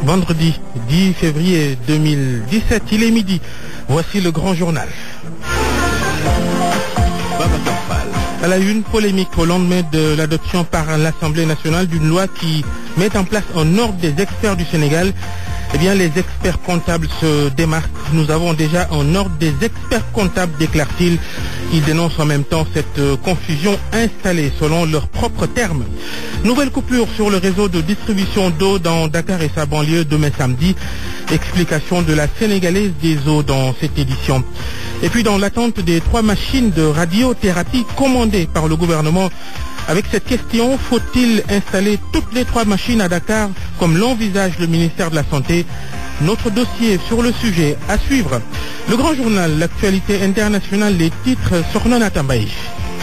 Vendredi 10 février 2017, il est midi. Voici le grand journal. À la une, polémique au lendemain de l'adoption par l'Assemblée nationale d'une loi qui met en place un ordre des experts du Sénégal. Eh bien, les experts comptables se démarquent. Nous avons déjà un ordre des experts comptables, déclarent-ils. Ils dénoncent en même temps cette confusion installée selon leurs propres termes. Nouvelle coupure sur le réseau de distribution d'eau dans Dakar et sa banlieue demain samedi. Explication de la Sénégalaise des eaux dans cette édition. Et puis dans l'attente des 3 machines de radiothérapie commandées par le gouvernement, avec cette question, faut-il installer toutes les 3 machines à Dakar comme l'envisage le ministère de la Santé? Notre dossier sur le sujet à suivre. Le grand journal, l'actualité internationale, les titres, Sornona Tambaï.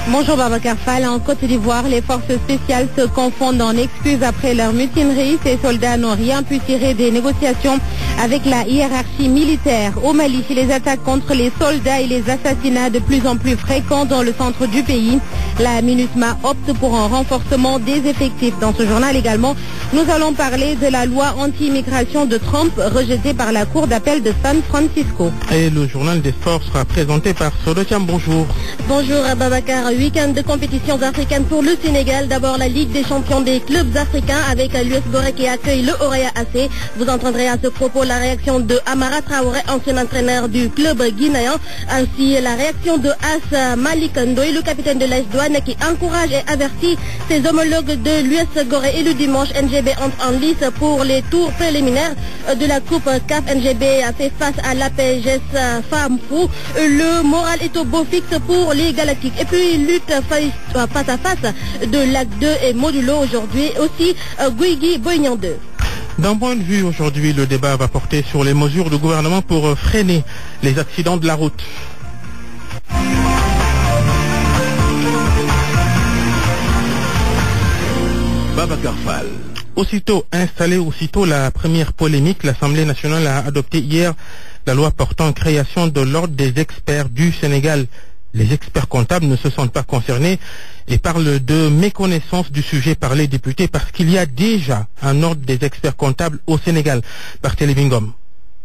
Bonjour Babacar Fall. En Côte d'Ivoire, les forces spéciales se confondent en excuses après leur mutinerie. Ces soldats n'ont rien pu tirer des négociations avec la hiérarchie militaire. Au Mali, les attaques contre les soldats et les assassinats de plus en plus fréquents dans le centre du pays. La MINUSMA opte pour un renforcement des effectifs. Dans ce journal également, nous allons parler de la loi anti-immigration de Trump rejetée par la Cour d'appel de San Francisco. Et le journal des sports sera présenté par Solotiam. Bonjour. Bonjour Babacar. Week-end de compétitions africaines pour le Sénégal. D'abord la Ligue des champions des clubs africains avec l'US Gorée qui accueille le Orea AC. Vous entendrez à ce propos la réaction de Amara Traoré, ancien entraîneur du club guinéen, ainsi la réaction de As Malik Ndoye, le capitaine de l'AS Douane, qui encourage et avertit ses homologues de l'US Gorée. Et le dimanche, NGB entre en lice pour les tours préliminaires de la Coupe CAF. NGB a fait face à l'APGS Famfou. Le moral est au beau fixe pour les Galactiques. Et puis lutte face à face de Lac 2 et Modulo aujourd'hui, aussi Guigui Boignan 2. D'un point de vue aujourd'hui, le débat va porter sur les mesures du gouvernement pour freiner les accidents de la route. Babacar Fall. Aussitôt installée, aussitôt la première polémique, l'Assemblée nationale a adopté hier la loi portant création de l'ordre des experts du Sénégal. Les experts comptables ne se sentent pas concernés et parlent de méconnaissance du sujet par les députés parce qu'il y a déjà un ordre des experts comptables au Sénégal. Barthélémy Ngom.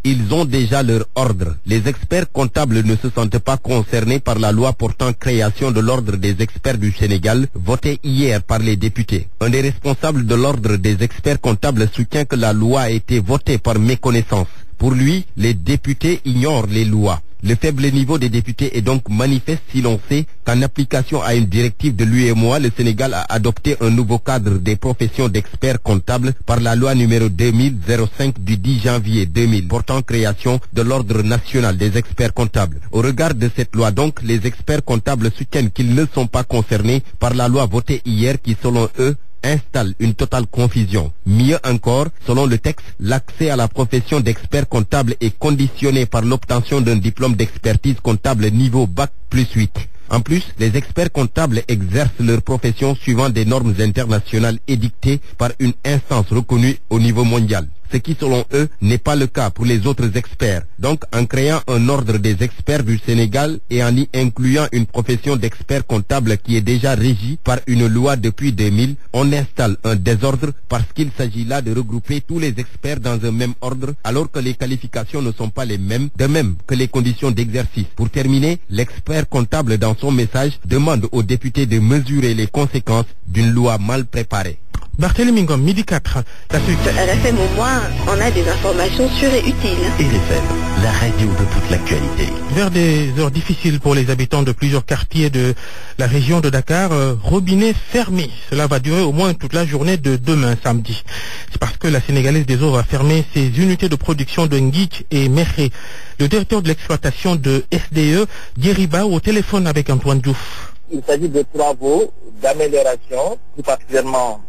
Ils ont déjà leur ordre. Les experts comptables ne se sentent pas concernés par la loi portant création de l'ordre des experts du Sénégal, votée hier par les députés. Un des responsables de l'ordre des experts comptables soutient que la loi a été votée par méconnaissance. Pour lui, les députés ignorent les lois. Le faible niveau des députés est donc manifeste si l'on sait qu'en application à une directive de l'UEMOA, le Sénégal a adopté un nouveau cadre des professions d'experts comptables par la loi numéro 2005 du 10 janvier 2000 portant création de l'ordre national des experts comptables. Au regard de cette loi donc, les experts comptables soutiennent qu'ils ne sont pas concernés par la loi votée hier qui, selon eux, installe une totale confusion. Mieux encore, selon le texte, l'accès à la profession d'expert comptable est conditionné par l'obtention d'un diplôme d'expertise comptable niveau Bac plus 8. En plus, les experts comptables exercent leur profession suivant des normes internationales édictées par une instance reconnue au niveau mondial. Ce qui, selon eux, n'est pas le cas pour les autres experts. Donc, en créant un ordre des experts du Sénégal et en y incluant une profession d'expert comptable qui est déjà régie par une loi depuis 2000, on installe un désordre parce qu'il s'agit là de regrouper tous les experts dans un même ordre alors que les qualifications ne sont pas les mêmes, de même que les conditions d'exercice. Pour terminer, l'expert comptable dans son message demande aux députés de mesurer les conséquences d'une loi mal préparée. Barthélémy Ngom, midi 4, la suite. RFM au moins, on a des informations sûres et utiles. RFM, la radio de toute l'actualité. Vers des heures difficiles pour les habitants de plusieurs quartiers de la région de Dakar, robinet fermé. Cela va durer au moins toute la journée de demain, samedi. C'est parce que la Sénégalaise des eaux va fermer ses unités de production de Nguitch et Mekhe. Le directeur de l'exploitation de SDE, Djeriba, au téléphone avec Antoine Diouf. Il s'agit de travaux d'amélioration, plus précisément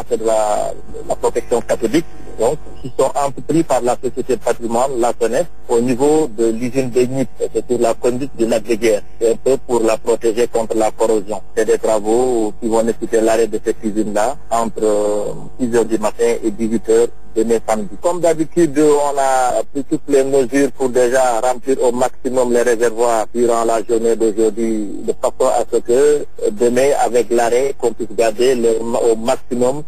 c'est de la protection catholique, donc, qui sont entrepris par la société de patrimoine, la SONES, au niveau de l'usine de Nguitch. C'est sur la conduite du lac de Guerre. C'est un peu pour la protéger contre la corrosion. C'est des travaux qui vont nécessiter l'arrêt de cette usine-là entre 6h du matin et 18h demain samedi. Comme d'habitude, on a pris toutes les mesures pour déjà remplir au maximum les réservoirs durant la journée d'aujourd'hui, de façon à ce que demain, avec l'arrêt, qu'on puisse garder au maximum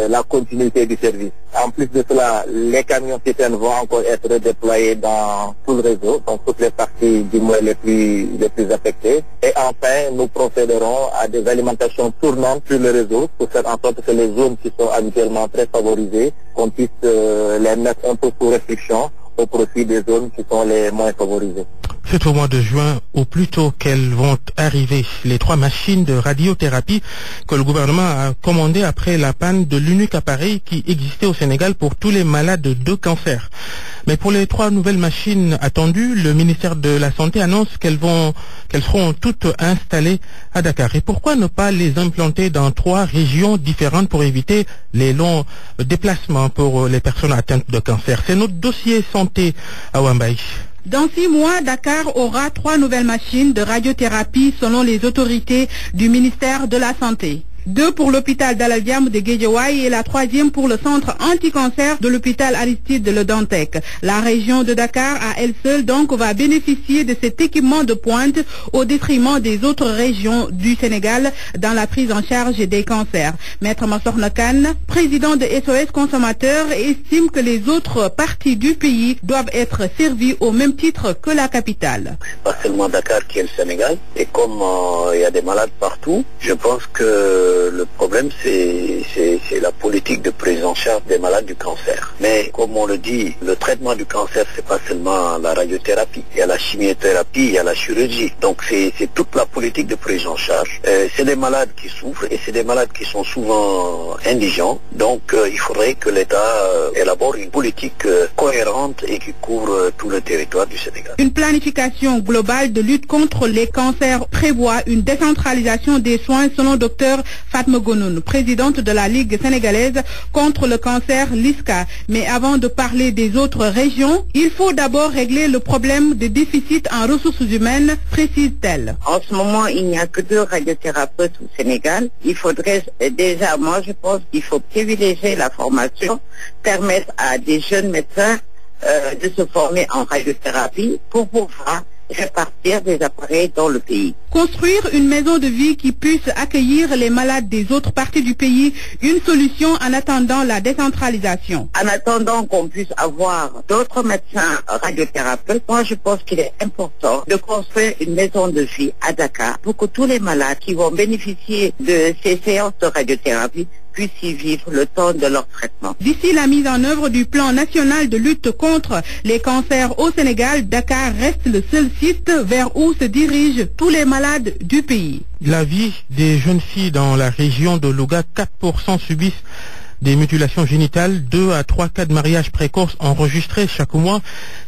la continuité du service. En plus de cela, les camions citernes vont encore être déployés dans tout le réseau, dans toutes les parties du moins les plus affectées. Et enfin, nous procéderons à des alimentations tournantes sur le réseau pour faire en sorte que les zones qui sont habituellement très favorisées, qu'on puisse les mettre un peu sous restriction au profit des zones qui sont les moins favorisées. C'est au mois de juin, ou plutôt qu'elles vont arriver, les 3 machines de radiothérapie que le gouvernement a commandées après la panne de l'unique appareil qui existait au Sénégal pour tous les malades de cancer. Mais pour les 3 nouvelles machines attendues, le ministère de la Santé annonce qu'elles seront toutes installées à Dakar. Et pourquoi ne pas les implanter dans 3 régions différentes pour éviter les longs déplacements pour les personnes atteintes de cancer? C'est notre dossier santé à Wambaï. Dans 6 mois, Dakar aura 3 nouvelles machines de radiothérapie selon les autorités du ministère de la Santé. 2 pour l'hôpital Dalal Jamm de Guédiawaye et la 3e pour le centre anti-cancer de l'hôpital Aristide de Le Dantec. La région de Dakar, à elle seule, donc, va bénéficier de cet équipement de pointe au détriment des autres régions du Sénégal dans la prise en charge des cancers. Maître Massokhna Kane, président de SOS Consommateurs, estime que les autres parties du pays doivent être servies au même titre que la capitale. Pas seulement Dakar qui est le Sénégal, et comme il y a des malades partout, je pense que le problème, c'est la politique de prise en charge des malades du cancer. Mais comme on le dit, le traitement du cancer, c'est pas seulement la radiothérapie. Il y a la chimiothérapie, il y a la chirurgie. Donc c'est toute la politique de prise en charge. C'est des malades qui souffrent et c'est des malades qui sont souvent indigents. Donc il faudrait que l'État élabore une politique cohérente et qui couvre tout le territoire du Sénégal. Une planification globale de lutte contre les cancers prévoit une décentralisation des soins selon Dr Fatma Gonoun, présidente de la Ligue sénégalaise contre le cancer, LISCA. Mais avant de parler des autres régions, il faut d'abord régler le problème de déficit en ressources humaines, précise-t-elle. En ce moment, il n'y a que 2 radiothérapeutes au Sénégal. Il faudrait déjà, moi je pense qu'il faut privilégier la formation, permettre à des jeunes médecins de se former en radiothérapie pour pouvoir répartir des appareils dans le pays. Construire une maison de vie qui puisse accueillir les malades des autres parties du pays, une solution en attendant la décentralisation. En attendant qu'on puisse avoir d'autres médecins radiothérapeutes, moi je pense qu'il est important de construire une maison de vie à Dakar pour que tous les malades qui vont bénéficier de ces séances de radiothérapie puissent y vivre le temps de leur traitement. D'ici la mise en œuvre du plan national de lutte contre les cancers au Sénégal, Dakar reste le seul site vers où se dirigent tous les malades du pays. La vie des jeunes filles dans la région de Louga, 4% subissent des mutilations génitales, 2 à 3 cas de mariage précoce enregistrés chaque mois,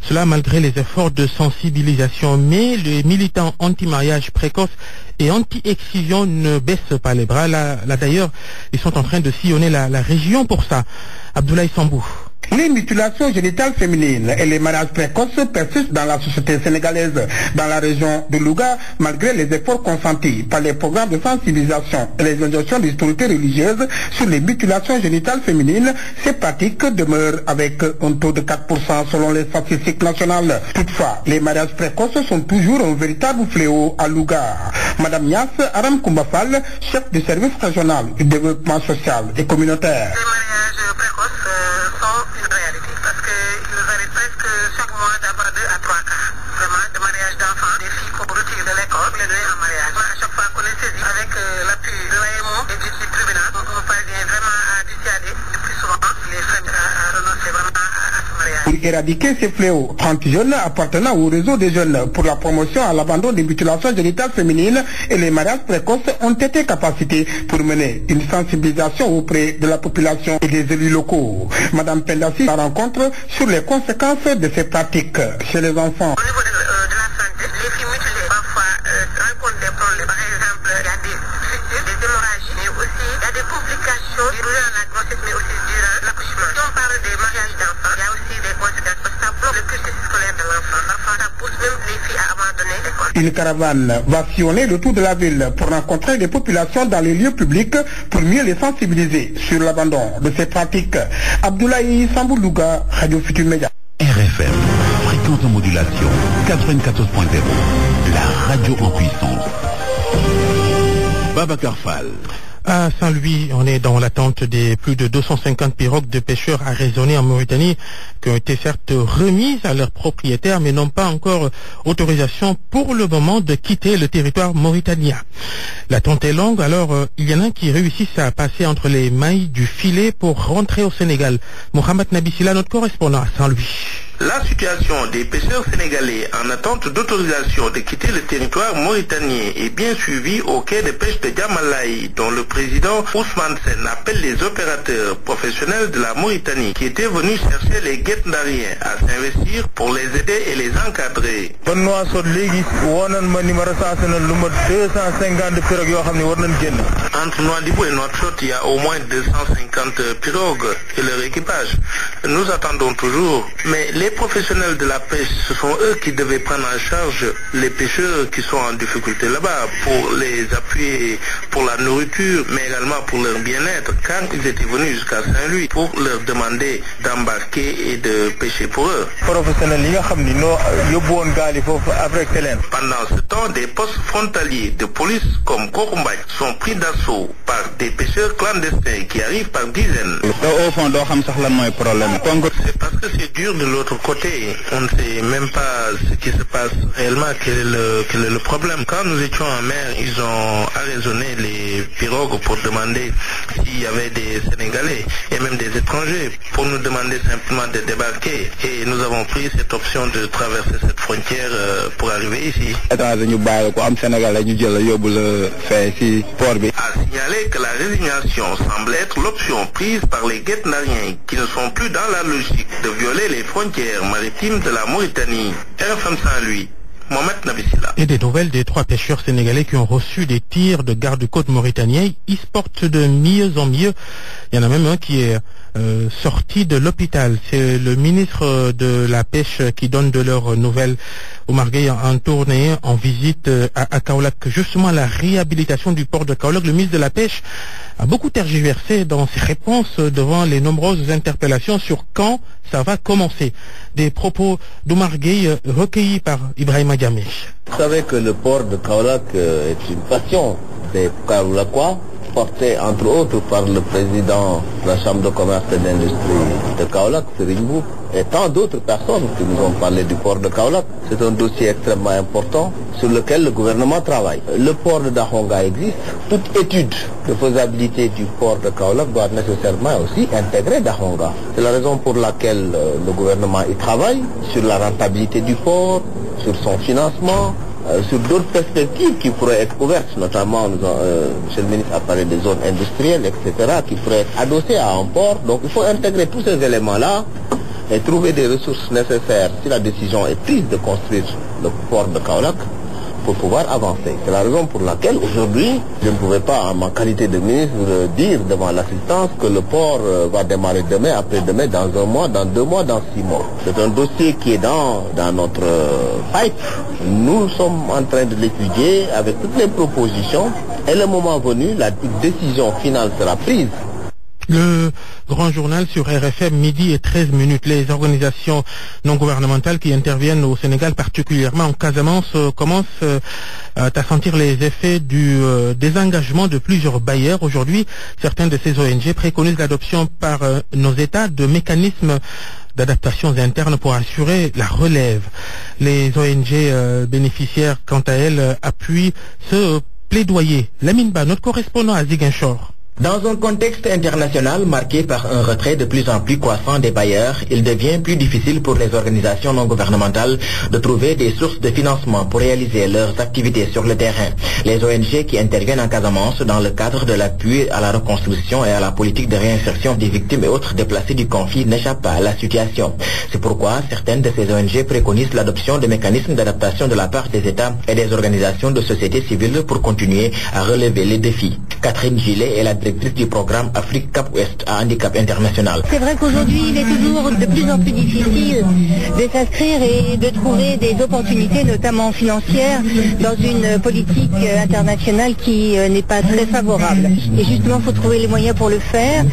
cela malgré les efforts de sensibilisation. Mais les militants anti-mariage précoce et anti-excision ne baissent pas les bras. Là d'ailleurs, ils sont en train de sillonner la région pour ça. Abdoulaye Sambou. Les mutilations génitales féminines et les mariages précoces persistent dans la société sénégalaise. Dans la région de Louga, malgré les efforts consentis par les programmes de sensibilisation et les injonctions des autorités religieuses sur les mutilations génitales féminines, ces pratiques demeurent avec un taux de 4% selon les statistiques nationales. Toutefois, les mariages précoces sont toujours un véritable fléau à Louga. Madame Nias Aram Koumbafal, chef du service régional du développement social et communautaire. Les mariages précoces sont une réalité parce qu'il nous arrive presque chaque mois d'avoir 2 à 3 cas vraiment de mariage d'enfants, des filles qu'on retire de l'école, les donner en mariage. À chaque fois qu'on est saisi avec l'appui de l'AMO et du tribunal, on parvient vraiment à dissuader le plus souvent les femmes à renoncer vraiment à ce mariage. Pour éradiquer ces fléaux, 30 jeunes appartenant au réseau des jeunes pour la promotion à l'abandon des mutilations génitales féminines et les mariages précoces ont été capacités pour mener une sensibilisation auprès de la population et des élus locaux. Madame Pendassi la rencontre sur les conséquences de ces pratiques chez les enfants. Au niveau de la santé, les filles mutilées parfois rencontrent des problèmes. Par exemple, il y a des fissures, des hémorragies, mais aussi il y a des complications durant la grossesse, mais aussi durant l'accouchement. Si on parle des mariages d'enfants, il y a aussi des conséquences parce que ça bloque le cursus scolaire de l'enfant. Parfois, ça pousse même les filles à abandonner l'école. Une caravane va sillonner le tour de la ville pour rencontrer des populations dans les lieux publics pour mieux les sensibiliser sur l'abandon de ces pratiques. Abdoulaye Sambou Louga, Radio Futur Média. RFM, fréquence en modulation, 94.0, la radio en puissance. Babacar Fall. À Saint-Louis, on est dans l'attente des plus de 250 pirogues de pêcheurs arraisonnés en Mauritanie qui ont été certes remises à leurs propriétaires mais n'ont pas encore autorisation pour le moment de quitter le territoire mauritanien. L'attente est longue, alors il y en a qui réussissent à passer entre les mailles du filet pour rentrer au Sénégal. Mohamed Nabissila, notre correspondant à Saint-Louis. La situation des pêcheurs sénégalais en attente d'autorisation de quitter le territoire mauritanien est bien suivie au quai de pêche de Diamalaye, dont le président Ousmane Sen appelle les opérateurs professionnels de la Mauritanie qui étaient venus chercher les guet-ndariens à s'investir pour les aider et les encadrer. Entre Nouadhibou et Nouakchott, il y a au moins 250 pirogues et leur équipage. Nous attendons toujours, mais les professionnels de la pêche, ce sont eux qui devaient prendre en charge les pêcheurs qui sont en difficulté là-bas pour les appuyer pour la nourriture, mais également pour leur bien-être, car ils étaient venus jusqu'à Saint-Louis pour leur demander d'embarquer et de pêcher pour eux. Pendant ce temps, des postes frontaliers de police comme Kokumbach sont pris d'assaut par des pêcheurs clandestins qui arrivent par dizaines. C'est parce que c'est dur de l'autre côté. On ne sait même pas ce qui se passe réellement, quel est le problème. Quand nous étions en mer, ils ont arraisonné les pirogues pour demander s'il y avait des Sénégalais et même des étrangers pour nous demander simplement de débarquer. Et nous avons pris cette option de traverser cette frontière pour arriver ici. À signaler que la résignation semble être l'option prise par les guet-ndariens qui ne sont plus dans la logique de violer les frontières maritimes de la Mauritanie. RFM Saint-Louis, Mohamed Nabissila. Et des nouvelles des 3 pêcheurs sénégalais qui ont reçu des tirs de garde-côte mauritaniens. Ils se portent de mieux en mieux. Il y en a même un qui est sorti de l'hôpital. C'est le ministre de la Pêche qui donne de leurs nouvelles. Oumar Gueye en tournée, en visite à Kaolack. Justement, la réhabilitation du port de Kaolack, le ministre de la Pêche a beaucoup tergiversé dans ses réponses devant les nombreuses interpellations sur quand ça va commencer. Des propos d'Oumar Gueye recueillis par Ibrahima Diamé. Vous savez que le port de Kaolack est une passion des Kaolackois, porté entre autres par le président de la Chambre de commerce et d'industrie de Kaolack, Serigne Mboup, et tant d'autres personnes qui nous ont parlé du port de Kaolack. C'est un dossier extrêmement important sur lequel le gouvernement travaille. Le port de Dahonga existe. Toute étude de faisabilité du port de Kaolack doit nécessairement aussi intégrer Dahonga. C'est la raison pour laquelle le gouvernement y travaille sur la rentabilité du port, sur son financement, sur d'autres perspectives qui pourraient être ouvertes, notamment, M. le ministre a parlé des zones industrielles, etc., qui pourraient être adossées à un port. Donc il faut intégrer tous ces éléments-là et trouver des ressources nécessaires si la décision est prise de construire le port de Kaolack pour pouvoir avancer. C'est la raison pour laquelle aujourd'hui, je ne pouvais pas, en ma qualité de ministre, dire devant l'assistance que le port va démarrer demain, après-demain, dans 1 mois, dans 2 mois, dans 6 mois. C'est un dossier qui est dans notre pipe. Nous sommes en train de l'étudier avec toutes les propositions et le moment venu, la décision finale sera prise. Le grand journal sur RFM, midi et 13 minutes. Les organisations non gouvernementales qui interviennent au Sénégal, particulièrement en Casamance, commencent à sentir les effets du désengagement de plusieurs bailleurs. Aujourd'hui, certains de ces ONG préconisent l'adoption par nos États de mécanismes d'adaptation interne pour assurer la relève. Les ONG bénéficiaires, quant à elles, appuient ce plaidoyer. Lamine Ba, notre correspondant à Ziguinchor. Dans un contexte international marqué par un retrait de plus en plus croissant des bailleurs, il devient plus difficile pour les organisations non gouvernementales de trouver des sources de financement pour réaliser leurs activités sur le terrain. Les ONG qui interviennent en Casamance dans le cadre de l'appui à la reconstruction et à la politique de réinsertion des victimes et autres déplacés du conflit n'échappent pas à la situation. C'est pourquoi certaines de ces ONG préconisent l'adoption de mécanismes d'adaptation de la part des États et des organisations de société civile pour continuer à relever les défis. Catherine Gillet est la directrice du programme Afrique Cap Ouest à Handicap International. C'est vrai qu'aujourd'hui, il est toujours de plus en plus difficile de s'inscrire et de trouver des opportunités, notamment financières, dans une politique internationale qui n'est pas très favorable. Et justement, il faut trouver les moyens pour le faire.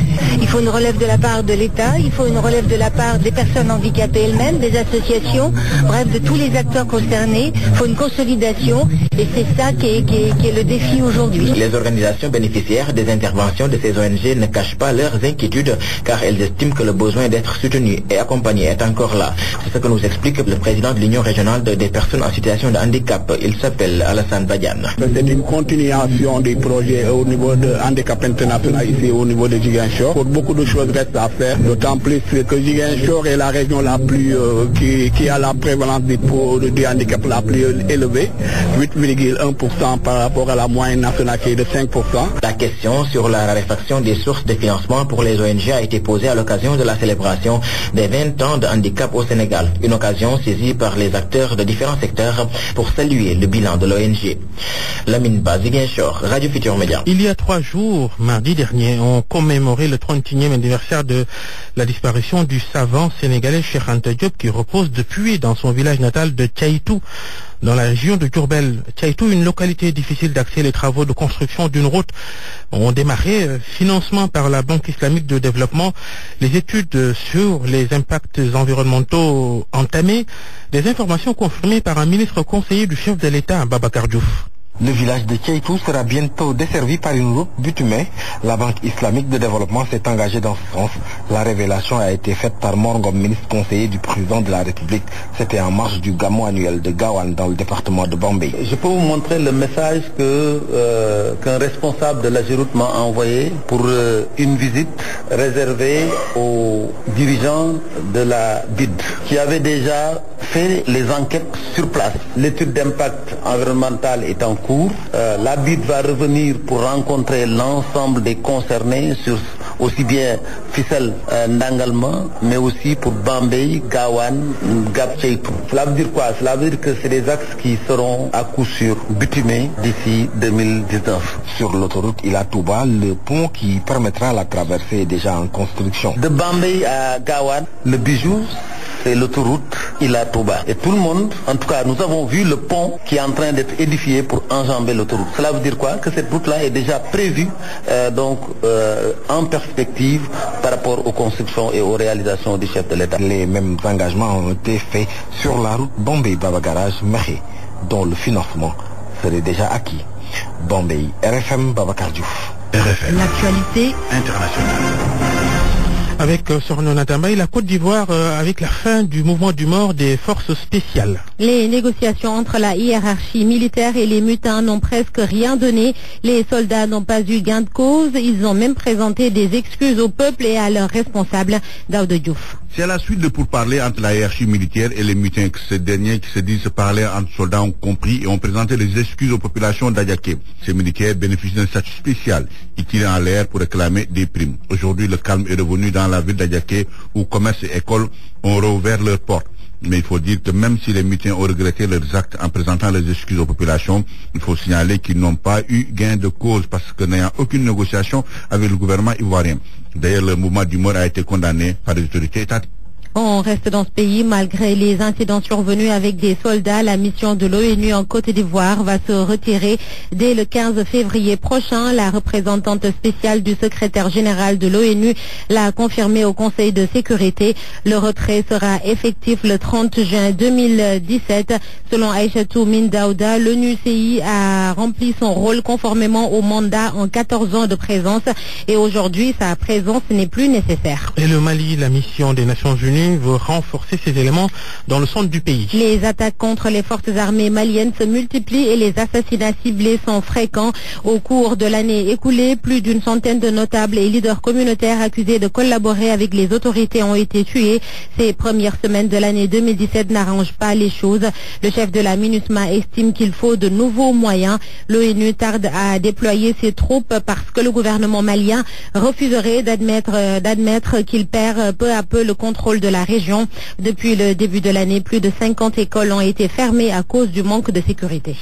Il faut une relève de la part de l'État, il faut une relève de la part des personnes handicapées elles-mêmes, des associations, bref, de tous les acteurs concernés. Il faut une consolidation et c'est ça qui est le défi aujourd'hui. Les organisations bénéficiaires des interventions de ces ONG ne cachent pas leurs inquiétudes car elles estiment que le besoin d'être soutenues et accompagnées est encore là. C'est ce que nous explique le président de l'Union régionale des personnes en situation de handicap. Il s'appelle Alassane Badiane. C'est une continuation des projets au niveau de Handicap International ici au niveau de Ziguinchor. Beaucoup de choses restent à faire, d'autant plus que Ziguinchor est la région la plus qui a la prévalence du handicap la plus élevée, 8,1% par rapport à la moyenne nationale qui est de 5%. La question sur la raréfaction des sources de financement pour les ONG a été posée à l'occasion de la célébration des 20 ans de handicap au Sénégal. Une occasion saisie par les acteurs de différents secteurs pour saluer le bilan de l'ONG. Lamine Ba, Ziguinchor, Radio Futur Média. Il y a 3 jours, mardi dernier, on commémorait le 31e anniversaire de la disparition du savant sénégalais Cheikh Anta Diop qui repose depuis dans son village natal de Tchaïtou, dans la région de Diourbel. Tchaïtou, une localité difficile d'accès. Les travaux de construction d'une route ont démarré, financement par la Banque islamique de développement. Les études sur les impacts environnementaux entamées. Des informations confirmées par un ministre conseiller du chef de l'État, Babacar Diouf. Le village de Tchaïtou sera bientôt desservi par une route bitumée. La Banque islamique de développement s'est engagée dans ce sens. La révélation a été faite par Morngom, ministre conseiller du président de la République. C'était en marge du Gamou annuel de Gawane dans le département de Bambey. Je peux vous montrer le message qu'un responsable de la Géroute m'a envoyé pour une visite réservée aux dirigeants de la BID qui avaient déjà fait les enquêtes sur place. L'étude d'impact environnemental est en cours. La BID va revenir pour rencontrer l'ensemble des concernés sur aussi bien Fissel Ndangalma, mais aussi pour Bambey, Gawane, Gap Tchaïtou. Cela veut dire quoi? Cela veut dire que c'est des axes qui seront à coup sûr bitumés d'ici 2019. Sur l'autoroute Ila Touba, le pont qui permettra la traversée est déjà en construction. De Bambey à Gawane, le bijou, c'est l'autoroute Ila Touba. Et tout le monde, en tout cas, nous avons vu le pont qui est en train d'être édifié pour enjamber l'autoroute. Cela veut dire quoi? Que cette route-là est déjà prévue en perspective par rapport aux constructions et aux réalisations du chef de l'État. Les mêmes engagements ont été faits sur la route Bambey-Baba-Garage-Méré, dont le financement serait déjà acquis. Bambey, RFM, Babacar Diouf. RFM. L'actualité internationale. Avec Sorno Natambay, la Côte d'Ivoire avec la fin du mouvement du mort des forces spéciales. Les négociations entre la hiérarchie militaire et les mutins n'ont presque rien donné. Les soldats n'ont pas eu gain de cause. Ils ont même présenté des excuses au peuple et à leurs responsables. Daouda Diouf. C'est à la suite de pourparlers entre la hiérarchie militaire et les mutins que ces derniers qui se disent se parler entre soldats ont compris et ont présenté des excuses aux populations d'Adiaké. Ces militaires bénéficient d'un statut spécial. Ils tirent en l'air pour réclamer des primes. Aujourd'hui, le calme est revenu dans la ville d'Adiaké où commerce et écoles ont rouvert leurs portes. Mais il faut dire que même si les mutins ont regretté leurs actes en présentant les excuses aux populations, il faut signaler qu'ils n'ont pas eu gain de cause parce que n'ayant aucune négociation avec le gouvernement ivoirien. D'ailleurs, le mouvement d'humeur a été condamné par les autorités étatiques. On reste dans ce pays malgré les incidents survenus avec des soldats. La mission de l'ONU en Côte d'Ivoire va se retirer dès le 15 février prochain. La représentante spéciale du secrétaire général de l'ONU l'a confirmé au Conseil de sécurité. Le retrait sera effectif le 30 juin 2017. Selon Aïchatou Mindaouda, l'ONUCI a rempli son rôle conformément au mandat en 14 ans de présence et aujourd'hui sa présence n'est plus nécessaire. Et le Mali, la mission des Nations Unies veut renforcer ses éléments dans le centre du pays. Les attaques contre les forces armées maliennes se multiplient et les assassinats ciblés sont fréquents. Au cours de l'année écoulée, plus d'une centaine de notables et leaders communautaires accusés de collaborer avec les autorités ont été tués. Ces premières semaines de l'année 2017 n'arrangent pas les choses. Le chef de la MINUSMA estime qu'il faut de nouveaux moyens. L'ONU tarde à déployer ses troupes parce que le gouvernement malien refuserait d'admettre qu'il perd peu à peu le contrôle de la région. Depuis le début de l'année, plus de 50 écoles ont été fermées à cause du manque de sécurité.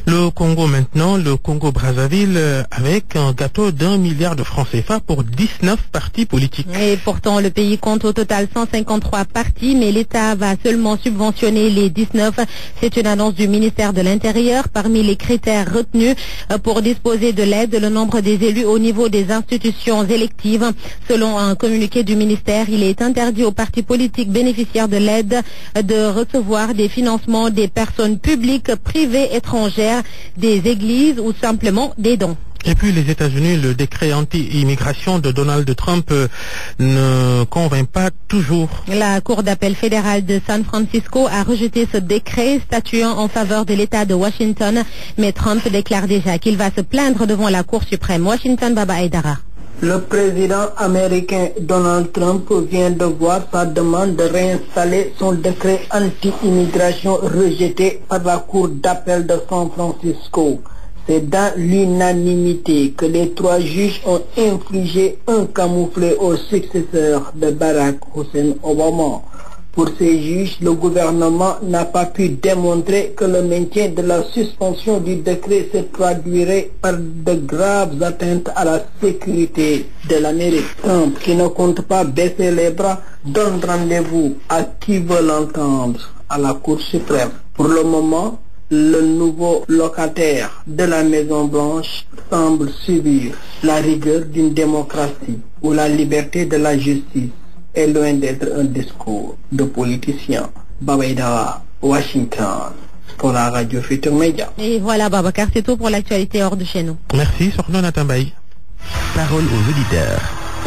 Le Congo maintenant, le Congo-Brazzaville, avec un gâteau d'1 milliard de francs CFA pour 19 partis politiques. Et pourtant, le pays compte au total 153 partis, mais l'État va seulement subventionner les 19. C'est une annonce du ministère de l'Intérieur. Parmi les critères retenus pour disposer de l'aide, le nombre des élus au niveau des institutions électives. Selon un communiqué du ministère, il est interdit aux partis politiques bénéficiaires de l'aide de recevoir des financements des personnes publiques, privées, étrangères, des églises ou simplement des dons. Et puis les États-Unis, le décret anti-immigration de Donald Trump ne convainc pas toujours. La Cour d'appel fédérale de San Francisco a rejeté ce décret statuant en faveur de l'État de Washington, mais Trump déclare déjà qu'il va se plaindre devant la Cour suprême. Washington, Baba Aydara. Le président américain Donald Trump vient de voir sa demande de réinstaller son décret anti-immigration rejeté par la Cour d'appel de San Francisco. C'est dans l'unanimité que les 3 juges ont infligé un camouflet au successeur de Barack Hussein Obama. Pour ces juges, le gouvernement n'a pas pu démontrer que le maintien de la suspension du décret se traduirait par de graves atteintes à la sécurité de l'Amérique. Trump, qui ne compte pas baisser les bras, donne rendez-vous à qui veut l'entendre à la Cour suprême. Pour le moment, le nouveau locataire de la Maison-Blanche semble subir la rigueur d'une démocratie où la liberté de la justice est loin d'être un discours de politicien. Babaïda, Washington, pour la radio Futur Média. Et voilà, Babacar, c'est tout pour l'actualité hors de chez nous. Merci, Sorno Natambaï. Parole aux auditeurs.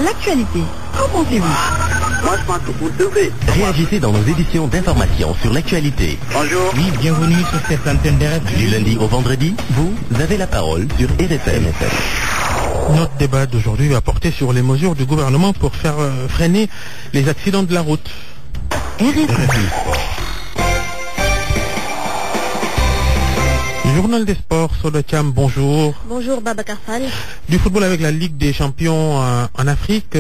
L'actualité, qu'en pensez-vous? Moi, je pense que vous devez. Réagissez dans nos éditions d'information sur l'actualité. Bonjour. Oui, bienvenue sur cette antenne de RFM. Du lundi au vendredi, vous avez la parole sur RFM. Notre débat d'aujourd'hui va porter sur les mesures du gouvernement pour faire freiner les accidents de la route. RFM. Journal des sports, Solotiam, bonjour. Bonjour Babacar Fall. Du football avec la Ligue des champions en Afrique,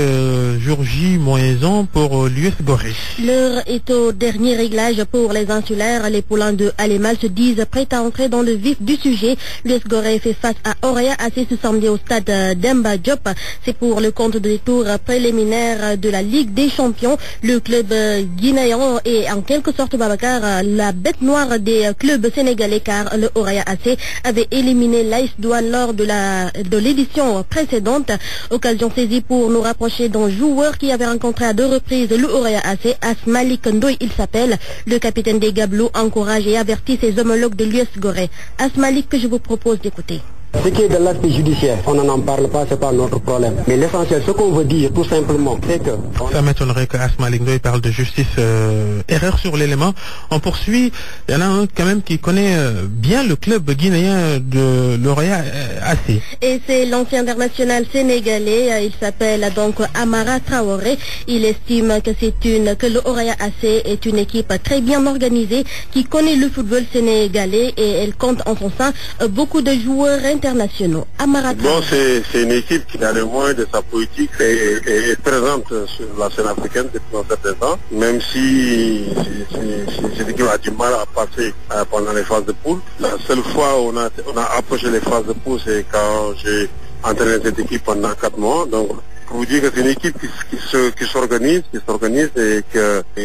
jour J-1 pour l'US Gorée. L'heure est au dernier réglage pour les insulaires. Les poulains de Alemal se disent prêts à entrer dans le vif du sujet. L'US Gorée fait face à Orea AC ce samedi au stade d'Emba Diop. C'est pour le compte des tours préliminaires de la Ligue des champions. Le club guinéen est en quelque sorte, Babacar, la bête noire des clubs sénégalais, car le Orea AC avait éliminé l'AS Douane lors de l'édition précédente. Occasion saisie pour nous rapprocher d'un joueur qui avait rencontré à 2 reprises le Orea AC, Asmalik Ndoye il s'appelle. Le capitaine des Gablous encourage et avertit ses homologues de l'US Gorée. Asmalik, que je vous propose d'écouter. Ce qui est de l'aspect judiciaire, on n'en parle pas, c'est pas notre problème. Mais l'essentiel, ce qu'on veut dire tout simplement, c'est que... Ça m'étonnerait que Asmalik Ndoye parle de justice, erreur sur l'élément. On poursuit, il y en a un quand même qui connaît bien le club guinéen de l'Orea AC. Et c'est l'ancien international sénégalais, il s'appelle donc Amara Traoré. Il estime que le Orea AC est une équipe très bien organisée, qui connaît le football sénégalais et elle compte en son sein beaucoup de joueurs internationaux. Bon, c'est une équipe qui a le moins de sa politique et est présente sur la scène africaine depuis un certain temps, même si cette équipe a du mal à passer pendant les phases de poule. La seule fois où on a approché les phases de poule, c'est quand j'ai entraîné cette équipe pendant 4 mois. Donc, pour vous dire que c'est une équipe qui s'organise et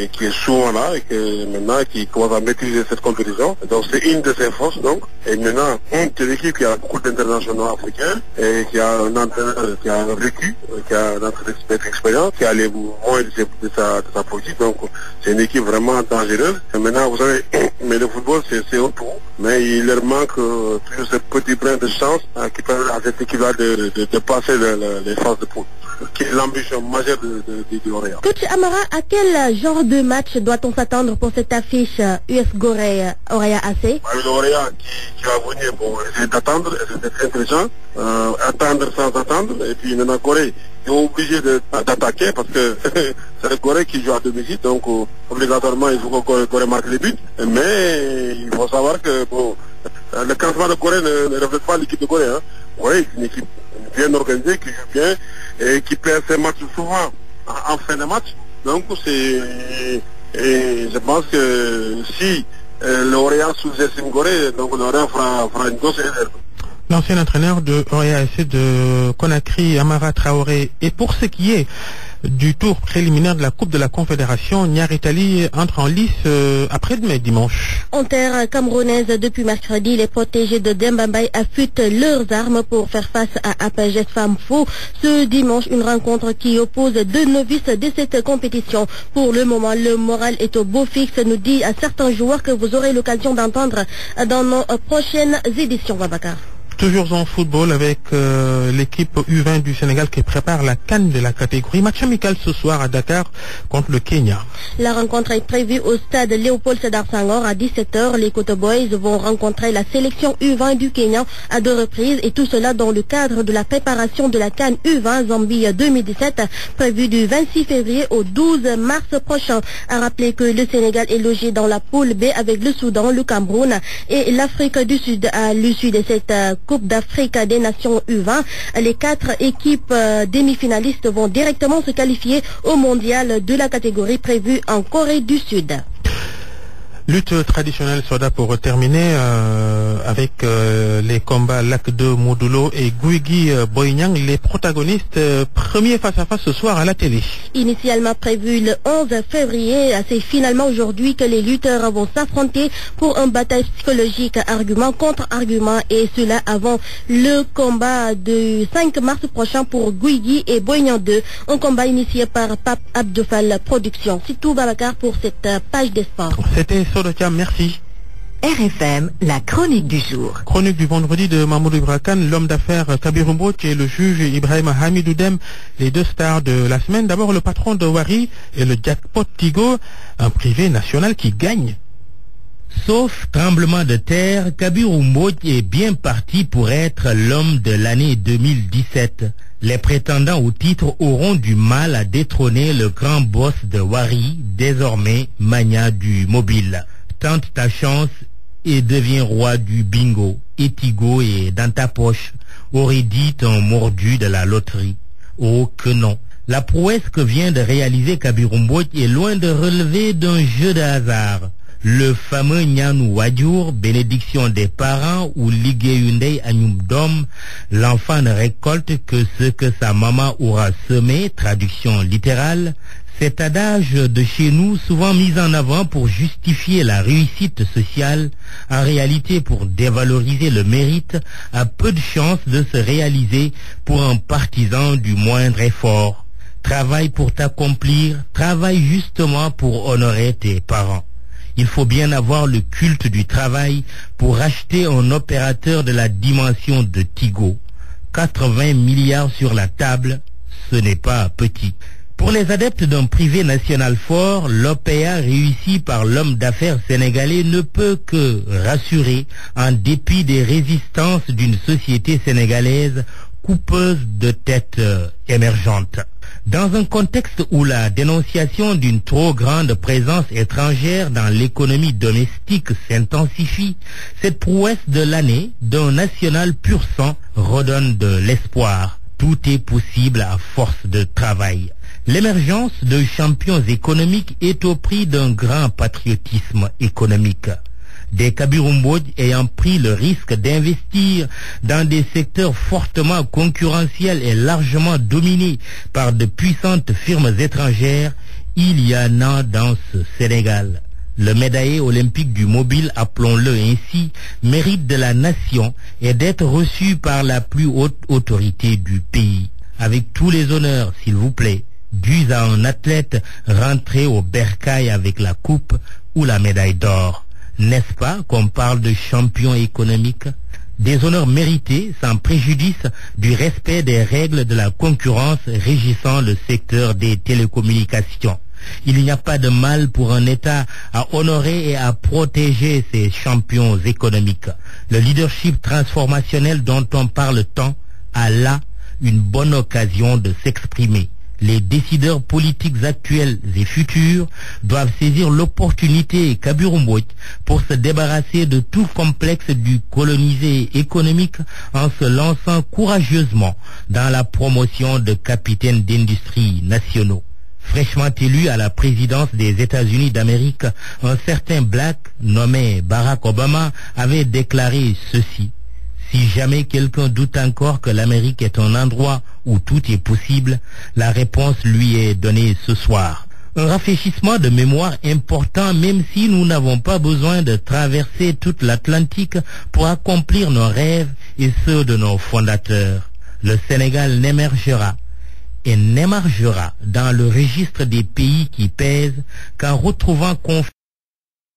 qui est souvent là et que maintenant qui commence à maîtriser cette compétition. Donc c'est une de ses forces donc. Et maintenant, c'est une équipe qui a beaucoup d'internationaux africains et qui a un entraîneur qui a un vécu, qui a un entraîneur d'expérience, qui a les moins de sa politique. Donc c'est une équipe vraiment dangereuse. Et maintenant, vous savez, mais le football c'est un tout. Mais il leur manque toujours ce petit brin de chance qui permet à cette équipe-là de passer les phases de poule, qui est l'ambition majeure du Orea. Coach Amara, à quel genre de match doit-on s'attendre pour cette affiche US Gorée Orea AC? Le Orea qui va venir pour essayer d'attendre, essayer d'être intelligent, attendre sans attendre, et puis maintenant Gorée est obligé d'attaquer parce que c'est le Gorée qui joue à domicile, donc obligatoirement il faut que Gorée marque les buts, mais il faut savoir que le classement de Gorée ne reflète pas l'équipe de Gorée. Hein. Gorée c'est une équipe bien organisée, qui joue bien et qui perd ses matchs souvent en fin de match. Donc je pense que si l'Orient sous-estime Gorée, donc l'Orient fera une grosse erreur. L'ancien entraîneur de Orient AC de Conakry, Amara Traoré. Et pour ce qui est du tour préliminaire de la Coupe de la Confédération, Niary Tally entre en lice après-demain dimanche. En terre camerounaise, depuis mercredi, les protégés de Demba Mbaye affûtent leurs armes pour faire face à APGS Famfo. Ce dimanche, une rencontre qui oppose deux novices de cette compétition. Pour le moment, le moral est au beau fixe, nous dit à certains joueurs que vous aurez l'occasion d'entendre dans nos prochaines éditions. Babacar. Toujours en football avec l'équipe U20 du Sénégal qui prépare la CAN de la catégorie. Match amical ce soir à Dakar contre le Kenya. La rencontre est prévue au stade Léopold Sédar Senghor à 17h. Les Koto Boys vont rencontrer la sélection U20 du Kenya à 2 reprises et tout cela dans le cadre de la préparation de la CAN U20 Zambie 2017 prévue du 26 février au 12 mars prochain. À rappeler que le Sénégal est logé dans la poule B avec le Soudan, le Cameroun et l'Afrique du Sud. À l'issue de cette Coupe d'Afrique des Nations U20, les 4 équipes demi-finalistes vont directement se qualifier au mondial de la catégorie prévue en Corée du Sud. Lutte traditionnelle Soda pour terminer avec les combats Lac 2 Modulo et Guigui Boignang, les protagonistes premiers face à face ce soir à la télé. Initialement prévu le 11 février, c'est finalement aujourd'hui que les lutteurs vont s'affronter pour un bataille psychologique argument contre argument et cela avant le combat du 5 mars prochain pour Guigui et Boignang 2, un combat initié par Pape Abdoufal Productions. C'est tout Babacar pour cette page des sports. C'était Sodotia, merci. RFM, la chronique du jour. Chronique du vendredi de Mamoudou Ibrakan, l'homme d'affaires Kabirou Mbodj et le juge Ibrahim Hamidou Dème, les deux stars de la semaine. D'abord le patron de Wari et le jackpot Tigo, un privé national qui gagne. Sauf tremblement de terre, Kabirou Mbodj est bien parti pour être l'homme de l'année 2017. Les prétendants au titre auront du mal à détrôner le grand boss de Wari, désormais mania du mobile. Tente ta chance et deviens roi du bingo. Et Tigo est dans ta poche, aurait dit un mordu de la loterie. Oh que non. La prouesse que vient de réaliser Kabirou Mbodj est loin de relever d'un jeu de hasard. Le fameux Nyanu Wadjour, bénédiction des parents ou Ligéyundei Anyum Dom, l'enfant ne récolte que ce que sa maman aura semé, traduction littérale. Cet adage de chez nous, souvent mis en avant pour justifier la réussite sociale, en réalité pour dévaloriser le mérite, a peu de chances de se réaliser pour un partisan du moindre effort. Travaille pour t'accomplir, travaille justement pour honorer tes parents. Il faut bien avoir le culte du travail pour acheter un opérateur de la dimension de Tigo. 80 milliards sur la table, ce n'est pas petit. Pour les adeptes d'un privé national fort, l'OPA réussi par l'homme d'affaires sénégalais ne peut que rassurer en dépit des résistances d'une société sénégalaise coupeuse de têtes émergentes. Dans un contexte où la dénonciation d'une trop grande présence étrangère dans l'économie domestique s'intensifie, cette prouesse de l'année d'un national pur sang redonne de l'espoir. Tout est possible à force de travail. L'émergence de champions économiques est au prix d'un grand patriotisme économique. Des Kabirou Mbodj ayant pris le risque d'investir dans des secteurs fortement concurrentiels et largement dominés par de puissantes firmes étrangères, il y en a dans ce Sénégal. Le médaillé olympique du mobile, appelons-le ainsi, mérite de la nation et d'être reçu par la plus haute autorité du pays. Avec tous les honneurs, s'il vous plaît, dus à un athlète rentré au bercail avec la coupe ou la médaille d'or. N'est-ce pas qu'on parle de champion économique? Des honneurs mérités sans préjudice du respect des règles de la concurrence régissant le secteur des télécommunications. Il n'y a pas de mal pour un État à honorer et à protéger ses champions économiques. Le leadership transformationnel dont on parle tant a là une bonne occasion de s'exprimer. Les décideurs politiques actuels et futurs doivent saisir l'opportunité Kabirou Mbodj pour se débarrasser de tout complexe du colonisé économique en se lançant courageusement dans la promotion de capitaines d'industrie nationaux. fraîchement élu à la présidence des États-Unis d'Amérique, un certain Black nommé Barack Obama avait déclaré ceci: si jamais quelqu'un doute encore que l'Amérique est un endroit où tout est possible, la réponse lui est donnée ce soir. Un rafraîchissement de mémoire important, même si nous n'avons pas besoin de traverser toute l'Atlantique pour accomplir nos rêves et ceux de nos fondateurs. Le Sénégal n'émergera et n'émergera dans le registre des pays qui pèsent qu'en retrouvant confiance.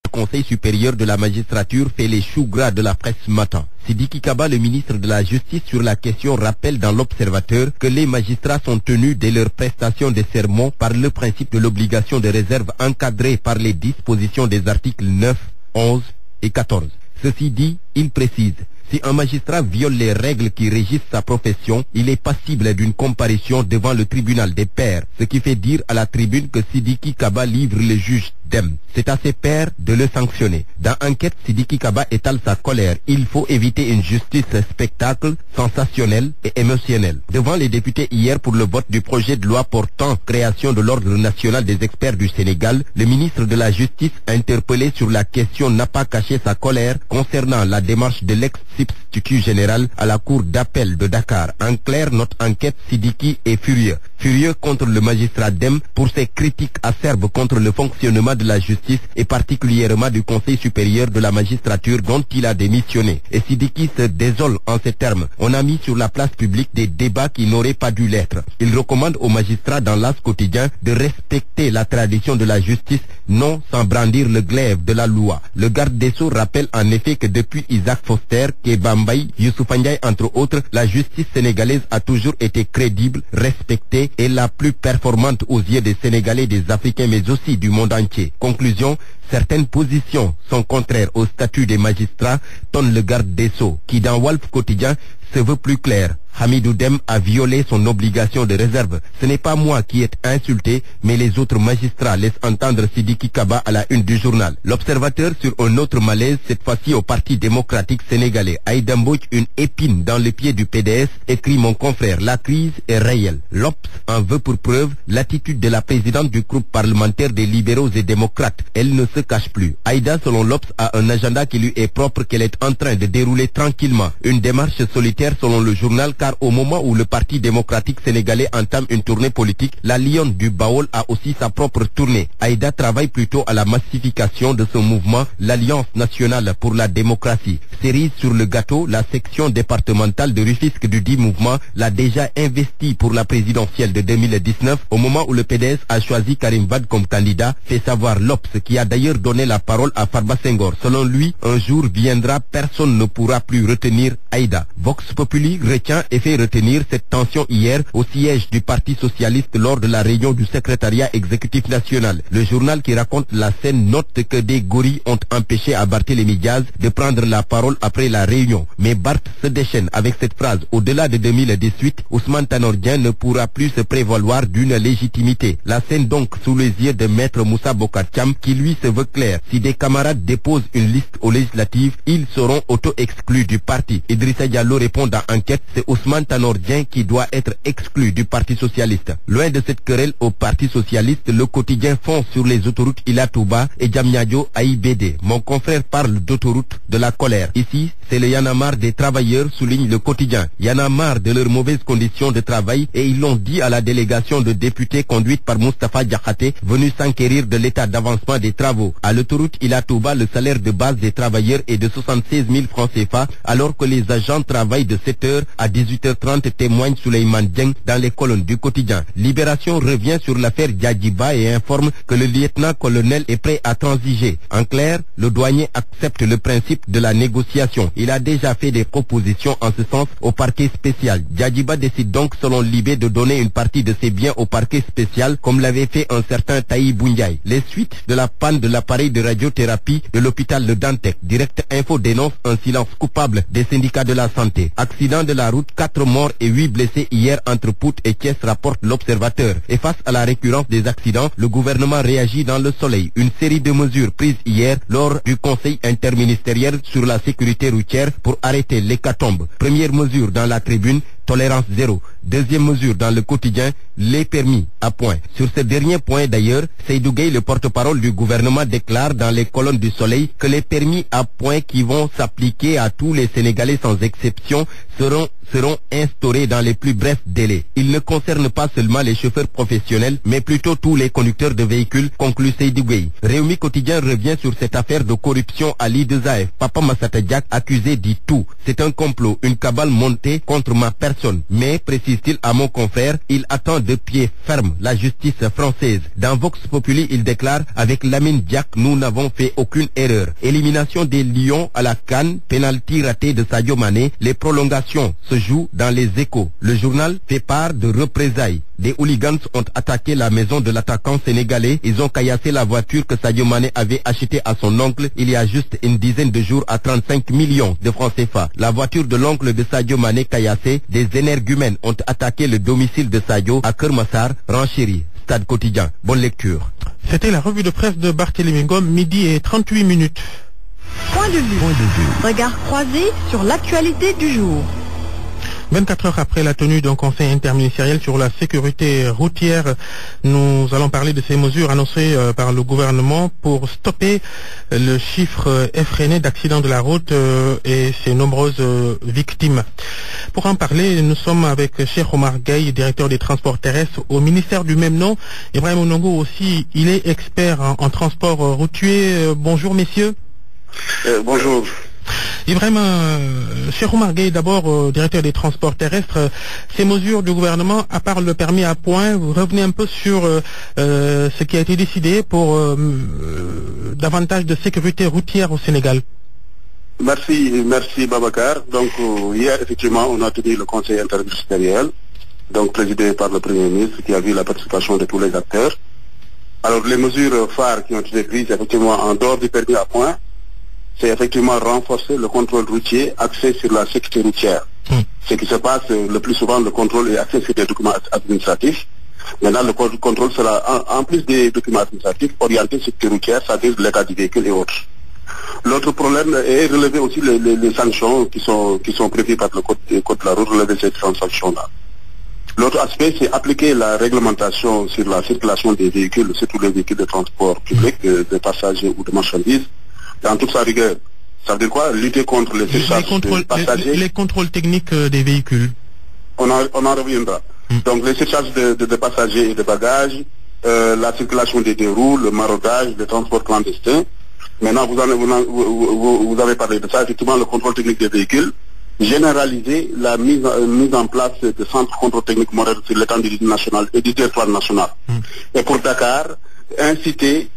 Le Conseil supérieur de la magistrature fait les choux gras de la presse ce matin. Sidiki Kaba, le ministre de la Justice, sur la question rappelle dans l'Observateur que les magistrats sont tenus dès leur prestation de serment par le principe de l'obligation de réserve encadrée par les dispositions des articles 9, 11 et 14. Ceci dit, il précise: si un magistrat viole les règles qui régissent sa profession, il est passible d'une comparution devant le tribunal des pairs, ce qui fait dire à la tribune que Sidiki Kaba livre le juge d'Em. C'est à ses pairs de le sanctionner. Dans Enquête, Sidiki Kaba étale sa colère. Il faut éviter une justice spectacle, sensationnelle et émotionnelle. Devant les députés hier pour le vote du projet de loi portant création de l'Ordre national des experts du Sénégal, le ministre de la Justice, interpellé sur la question, n'a pas caché sa colère concernant la démarche de l'ex-substitut général à la cour d'appel de Dakar. En clair, notre Enquête, Sidiki est furieux. Furieux contre le magistrat Dem pour ses critiques acerbes contre le fonctionnement de la justice et particulièrement du Conseil supérieur de la magistrature dont il a démissionné. Et Sidiki se désole en ces termes: on a mis sur la place publique des débats qui n'auraient pas dû l'être. Il recommande aux magistrats dans l'As quotidien de respecter la tradition de la justice, non sans brandir le glaive de la loi. Le garde des Sceaux rappelle en effet que depuis Isaac Foster, Kéba Mbaye, Youssoupha Ndiaye entre autres, la justice sénégalaise a toujours été crédible, respectée et la plus performante aux yeux des Sénégalais, des Africains mais aussi du monde entier. Conclusion: certaines positions sont contraires au statut des magistrats, tonne le garde des Sceaux, qui dans Walf Quotidien se veut plus clair. Hamidou Dem a violé son obligation de réserve. Ce n'est pas moi qui ai insulté, mais les autres magistrats, laisse entendre Sidiki Kaba à la une du journal. L'Observateur sur un autre malaise, cette fois-ci au Parti démocratique sénégalais. Aïda Mbodj, une épine dans le pied du PDS, écrit mon confrère: la crise est réelle. L'Obs en veut pour preuve l'attitude de la présidente du groupe parlementaire des libéraux et démocrates. Elle ne se cache plus. Aïda, selon l'Obs, a un agenda qui lui est propre, qu'elle est en train de dérouler tranquillement. Une démarche solitaire selon le journal, car au moment où le Parti démocratique sénégalais entame une tournée politique, la Lionne du Baol a aussi sa propre tournée. Aïda travaille plutôt à la massification de ce mouvement, l'Alliance nationale pour la démocratie. Cerise sur le gâteau, la section départementale de Rufisque du dit mouvement l'a déjà investi pour la présidentielle de 2019, au moment où le PDS a choisi Karim Wade comme candidat, fait savoir l'Obs, qui a d'ailleurs donné la parole à Farba Senghor. Selon lui, un jour viendra, personne ne pourra plus retenir Aïda. Vox Populi retient et fait retenir cette tension hier au siège du Parti socialiste lors de la réunion du secrétariat exécutif national. Le journal qui raconte la scène note que des gorilles ont empêché à Barthélémy Diaz de prendre la parole après la réunion. Mais Barth se déchaîne avec cette phrase: au-delà de 2018, Ousmane Tanor Dieng ne pourra plus se prévaloir d'une légitimité. La scène donc sous les yeux de maître Moussa Bocar Thiam, qui lui se veut clair: si des camarades déposent une liste aux législatives, ils seront auto-exclus du parti. Idrissa Diallo répond dans Enquête: c'est Ousmane Tanor Dieng qui doit être exclu du Parti socialiste. Loin de cette querelle au Parti socialiste, le quotidien fonce sur les autoroutes Ila Touba et Diamniadio à IBD. Mon confrère parle d'autoroute de la colère. Ici, c'est le Y'en a marre des travailleurs, souligne le quotidien. Y'en a marre de leurs mauvaises conditions de travail et ils l'ont dit à la délégation de députés conduite par Moustapha Diakhaté, venu s'enquérir de l'état d'avancement des travaux. À l'autoroute Ila Touba, le salaire de base des travailleurs est de 76 000 francs CFA, alors que les agents travaillent de 7h à 18h30, témoigne Souleymane Dieng dans les colonnes du quotidien. Libération revient sur l'affaire Diadjiba et informe que le lieutenant-colonel est prêt à transiger. En clair, le douanier accepte le principe de la négociation. Il a déjà fait des propositions en ce sens au parquet spécial. Diadjiba décide donc, selon Libé, de donner une partie de ses biens au parquet spécial, comme l'avait fait un certain Taïb Ndiaye. Les suites de la panne de l'appareil de radiothérapie de l'hôpital de Dantec. Direct Info dénonce un silence coupable des syndicats de la santé. Accident de la route, 4 morts et 8 blessés hier entre Pout et Thiès, rapporte l'Observateur. Et face à la récurrence des accidents, le gouvernement réagit dans le soleil. Une série de mesures prises hier lors du Conseil interministériel sur la sécurité routière pour arrêter l'hécatombe. Première mesure dans la tribune, tolérance zéro. Deuxième mesure dans le quotidien, les permis à point. Sur ce dernier point d'ailleurs, Seydou Gueye, le porte-parole du gouvernement, déclare dans les colonnes du Soleil que les permis à point qui vont s'appliquer à tous les Sénégalais sans exception seront instaurés dans les plus brefs délais. Ils ne concernent pas seulement les chauffeurs professionnels, mais plutôt tous les conducteurs de véhicules, conclut Seydou Gueye. Rewmi Quotidien revient sur cette affaire de corruption à l'IDESAF. Papa Massata Diack, accusé, dit tout. C'est un complot, une cabale montée contre ma personne. Mais, précise-t-il à mon confrère, il attend de pied ferme la justice française. Dans Vox Populi, il déclare, avec Lamine Diack, nous n'avons fait aucune erreur. Élimination des Lions à la CAN, pénalty raté de Sadio Mané, les prolongations se jouent dans les Échos. Le journal fait part de représailles. Des hooligans ont attaqué la maison de l'attaquant sénégalais. Ils ont caillassé la voiture que Sadio Mané avait achetée à son oncle il y a juste une dizaine de jours à 35 millions de francs CFA. La voiture de l'oncle de Sadio Mané caillassée, des énergumènes ont attaqué le domicile de Sadio à Kermassar, Renchéri. Stade Quotidien. Bonne lecture. C'était la revue de presse de Barthélémy Ngom, midi et 38 minutes. Point de vue. Regard croisé sur l'actualité du jour. 24 heures après la tenue d'un conseil interministériel sur la sécurité routière, nous allons parler de ces mesures annoncées par le gouvernement pour stopper le chiffre effréné d'accidents de la route et ses nombreuses victimes. Pour en parler, nous sommes avec Cheikh Omar Gueye, directeur des transports terrestres au ministère du même nom. Ibrahim Ondongo aussi, il est expert en transport routier. Bonjour messieurs. Bonjour. Ibrahim, Cheikh Omar Gueye, d'abord directeur des transports terrestres, ces mesures du gouvernement, à part le permis à point, vous revenez un peu sur ce qui a été décidé pour davantage de sécurité routière au Sénégal. Merci Babacar. Donc hier effectivement on a tenu le conseil interministériel, donc présidé par le Premier ministre qui a vu la participation de tous les acteurs. Alors les mesures phares qui ont été prises effectivement en dehors du permis à point, c'est effectivement renforcer le contrôle routier axé sur la sécurité routière. Ce qui se passe le plus souvent, le contrôle est axé sur des documents administratifs. Maintenant, le contrôle sera, en plus des documents administratifs, orienté sur sécurité routière, c'est-à-dire l'état du véhicule et autres. L'autre problème est relever aussi les sanctions qui sont prévues par le code de la route, relever ces sanctions-là. L'autre aspect, c'est appliquer la réglementation sur la circulation des véhicules, surtout les véhicules de transport public, de passagers ou de marchandises, dans toute sa rigueur. Ça veut dire quoi? Lutter contre les surcharges de passagers. Les contrôles techniques des véhicules. On en reviendra. Donc les surcharges de passagers et de bagages, la circulation des deux roues, le maraudage, le transport clandestin. Maintenant, vous avez parlé de ça, effectivement, le contrôle technique des véhicules. Généraliser la mise en place de centres contrôle technique modernes sur l'étendue nationale et du territoire national. Et pour Dakar, inciter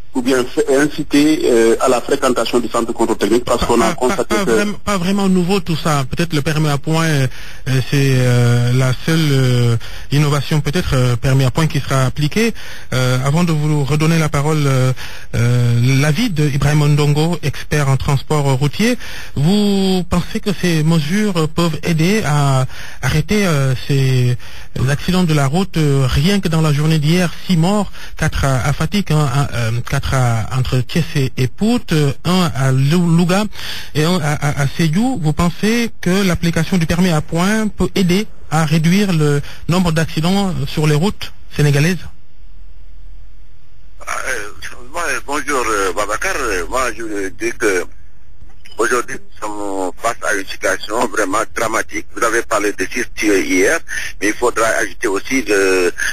à la fréquentation du centre de contrôle technique parce qu'on a constaté pas vraiment nouveau tout ça. Peut-être le permis à point, c'est la seule innovation, peut-être permis à point qui sera appliqué. Avant de vous redonner la parole, l'avis de Ibrahim Ondongo, expert en transport routier, vous pensez que ces mesures peuvent aider à arrêter ces accidents de la route? Rien que dans la journée d'hier, 6 morts, 4 à Fatick, 4 entre Thiès et Pout, 1 à Louga et 1 à Sédhiou. Vous pensez que l'application du permis à point peut aider à réduire le nombre d'accidents sur les routes sénégalaises? Bonjour Babacar, moi je dis que aujourd'hui nous sommes face à une situation vraiment dramatique. Vous avez parlé de 6 tués hier, mais il faudra ajouter aussi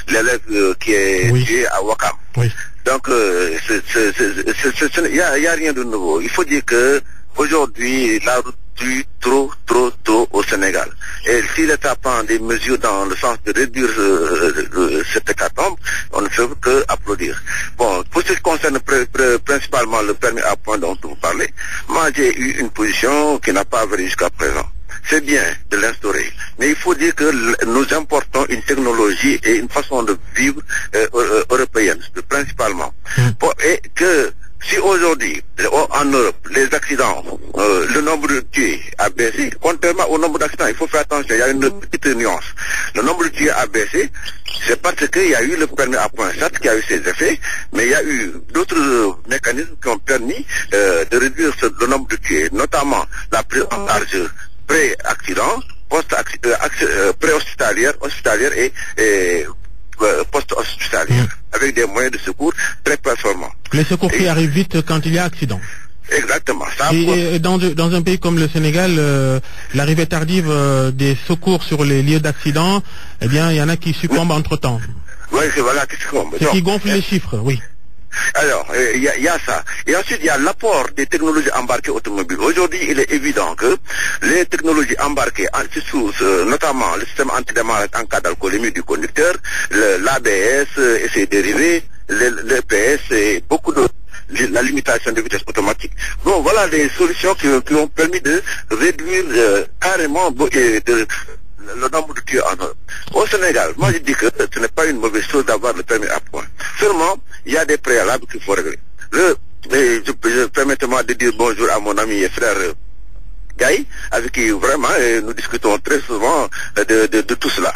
l'élève qui est tué à Ouakam. Oui. Donc, il n'y a rien de nouveau. Il faut dire que aujourd'hui, la route tue trop au Sénégal. Et si l'État prend des mesures dans le sens de réduire cette hécatombe, on ne peut que applaudir. Bon, pour ce qui concerne principalement le permis à point dont vous parlez, moi j'ai eu une position qui n'a pas varié jusqu'à présent. C'est bien de l'instaurer, mais il faut dire que nous importons une technologie et une façon de vivre européenne, principalement. Et que si aujourd'hui, en Europe, les accidents, le nombre de tués a baissé, contrairement au nombre d'accidents, il faut faire attention, il y a une petite nuance. Le nombre de tués a baissé, c'est parce qu'il y a eu le permis à point, certes qui a eu ses effets, mais il y a eu d'autres mécanismes qui ont permis de réduire le nombre de tués, notamment la prise en charge pré-accident, pré-hospitalière, hospitalière et post-hospitalière, avec des moyens de secours très performants. Les secours qui arrivent vite quand il y a accident. Exactement. Et dans un pays comme le Sénégal, l'arrivée tardive des secours sur les lieux d'accident, eh bien, il y en a qui succombent entre-temps. Oui, c'est voilà qui succombent. Ce qui gonfle les chiffres, oui. Alors, il y a ça. Et ensuite, il y a l'apport des technologies embarquées automobiles. Aujourd'hui, il est évident que les technologies embarquées, notamment le système antidémarrage en cas d'alcoolémie du conducteur, l'ABS et ses dérivés, l'EPS et beaucoup d'autres, la limitation de vitesse automatique. Bon, voilà des solutions qui ont permis de réduire carrément le nombre de tués en Europe. Au Sénégal, moi je dis que ce n'est pas une mauvaise chose d'avoir le permis à point. Seulement, il y a des préalables qu'il faut régler. Permettez-moi de dire bonjour à mon ami et frère Gaï, avec qui vraiment nous discutons très souvent de tout cela.